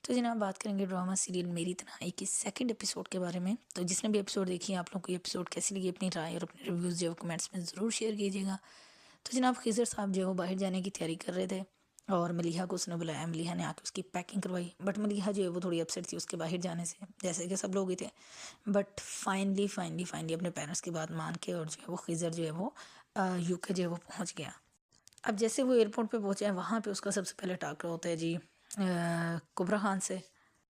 तो जनाब बात करेंगे ड्रामा सीरियल मेरी तन्हाई की सेकंड एपिसोड के बारे में। तो जिसने भी एपिसोड देखी है, आप लोगों को ये एपिसोड कैसी लगी अपनी राय और अपने रिव्यूज़ जो है कमेंट्स में ज़रूर शेयर कीजिएगा। तो जनाब खिज़र साहब जो है वो बाहर जाने की तैयारी कर रहे थे और मलिहा को उसने बुलाया। मलिहा ने आके उसकी पैकिंग करवाई, बट मलिहा जो है वो थोड़ी अपसेट थी उसके बाहर जाने से, जैसे कि सब लोग ही थे। बट फाइनली फाइनली फाइनली अपने पेरेंट्स की बात मान के और जो है वो खिज़र जो है वो यूके जो है वो पहुँच गया। अब जैसे वो एयरपोर्ट पे पहुँचा है, वहाँ पे उसका सबसे पहले टाकरा होता है जी कुबरा खान से।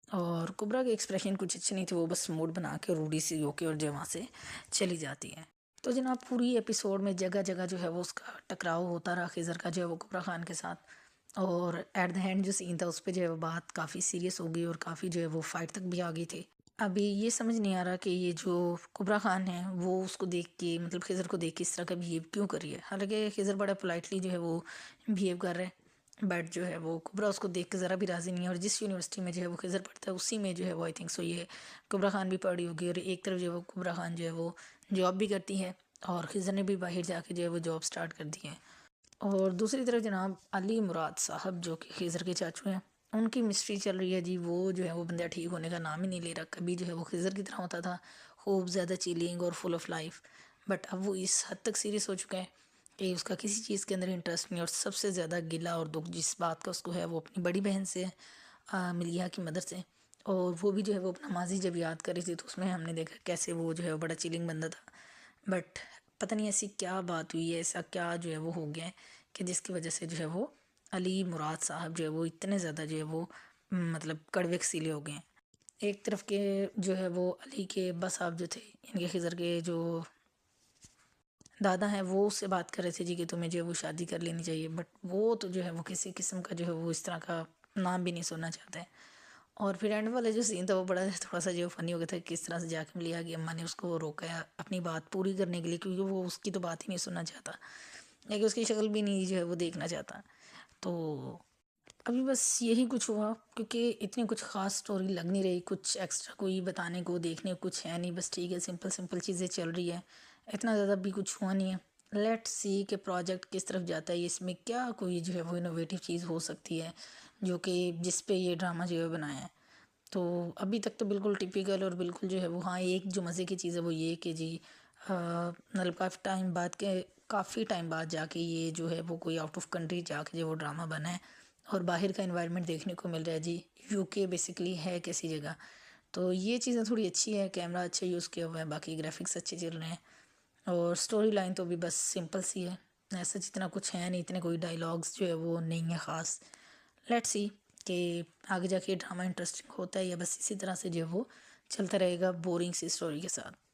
और कुबरा के एक्सप्रेशन कुछ अच्छे नहीं थे, वो बस मूड बना के रूडी सी होके और जो वहाँ से चली जाती है। तो जनाब पूरी एपिसोड में जगह जगह जो है वो उसका टकराव होता रहा खिज़र का जो है वो कुबरा खान के साथ। और एट द एंड जो सीन था उस पर जो है वो बात काफ़ी सीरियस हो गई और काफ़ी जो है वो फाइट तक भी आ गई थी। अभी ये समझ नहीं आ रहा कि ये जो कुबरा खान है वो उसको देख के, मतलब खिज़र को देख के इस तरह का बिहेव क्यों कर रही है। हालांकि खिज़र बड़ा पोलाइटली जो है वो बिहेव कर रहा है, बट जो है वो कुबरा उसको देख के ज़रा भी राज़ी नहीं है। और जिस यूनिवर्सिटी में जो है वो खिज़र पढ़ता है उसी में जो है वो आई थिंक सो ये कुबरा खान भी पढ़ी होगी। और एक तरफ जो है वो कुबरा खान जो है वो जॉब भी करती है और खिज़र ने भी बाहर जाके जो है वो जॉब स्टार्ट कर दी है। और दूसरी तरफ जनाब अली मुराद साहब जो कि खिज़र के चाचू हैं, उनकी मिस्ट्री चल रही है जी। वो जो है वो बंदा ठीक होने का नाम ही नहीं ले रहा। कभी जो है वो खिज़र की तरह होता था, खूब ज़्यादा चिलिंग और फुल ऑफ लाइफ, बट अब वो इस हद तक सीरियस हो चुका है कि उसका किसी चीज़ के अंदर इंटरेस्ट नहीं। और सबसे ज़्यादा गिला और दुख जिस बात का उसको है वो अपनी बड़ी बहन से है, मिलिया की मदर से। और वो भी जो है वो अपना माजी जब याद कर रही थी तो उसमें हमने देखा कैसे वो जो है वो बड़ा चिलिंग बंदा था। बट पता नहीं ऐसी क्या बात हुई है, ऐसा क्या जो है वो हो गया है कि जिसकी वजह से जो है वो अली मुराद साहब जो है वो इतने ज़्यादा जो है वो मतलब कड़वे खसीले हो गए हैं। एक तरफ के जो है वो अली के अब्बा साहब जो थे, इनके खिज़र के जो दादा हैं, वो उससे बात कर रहे थे जी कि तुम्हें जो है वो शादी कर लेनी चाहिए। बट वो तो जो है वो किसी किस्म का जो है वो इस तरह का नाम भी नहीं सुनना चाहते हैं। और फिर एंड वाला जो सीन था वो बड़ा थोड़ा सा जो फनी हो गया था, किस तरह से जाके लिया कि अम्मा ने उसको रोका अपनी बात पूरी करने के लिए, क्योंकि वो उसकी तो बात ही नहीं सुनना चाहता या कि उसकी शक्ल भी नहीं जो है वो देखना चाहता। तो अभी बस यही कुछ हुआ, क्योंकि इतनी कुछ ख़ास स्टोरी लग नहीं रही, कुछ एक्स्ट्रा कोई बताने को देखने को कुछ है नहीं। बस ठीक है, सिंपल सिंपल चीज़ें चल रही है, इतना ज़्यादा भी कुछ हुआ नहीं है। लेट्स सी कि प्रोजेक्ट किस तरफ जाता है, इसमें क्या कोई जो है वो इनोवेटिव चीज़ हो सकती है जो कि जिस पे ये ड्रामा जो है बनाया है। तो अभी तक तो बिल्कुल टिपिकल और बिल्कुल जो है वो, हाँ एक जो मज़े की चीज़ है वो ये कि जी मतलब काफ़ी टाइम बाद जाके ये जो है वो कोई आउट ऑफ कंट्री जाके जो वो ड्रामा बना है और बाहर का एनवायरनमेंट देखने को मिल रहा है जी। यूके बेसिकली है कैसी जगह, तो ये चीज़ें थोड़ी अच्छी है। कैमरा अच्छा यूज़ किया हुआ है, बाकी ग्राफिक्स अच्छे चल रहे हैं। और स्टोरी लाइन तो भी बस सिंपल सी है, ऐसा जितना कुछ है नहीं, इतने कोई डायलॉग्स जो है वो नहीं है ख़ास। लेट्स सी कि आगे जाके ड्रामा इंटरेस्टिंग होता है या बस इसी तरह से जो है वो चलता रहेगा बोरिंग सी स्टोरी के साथ।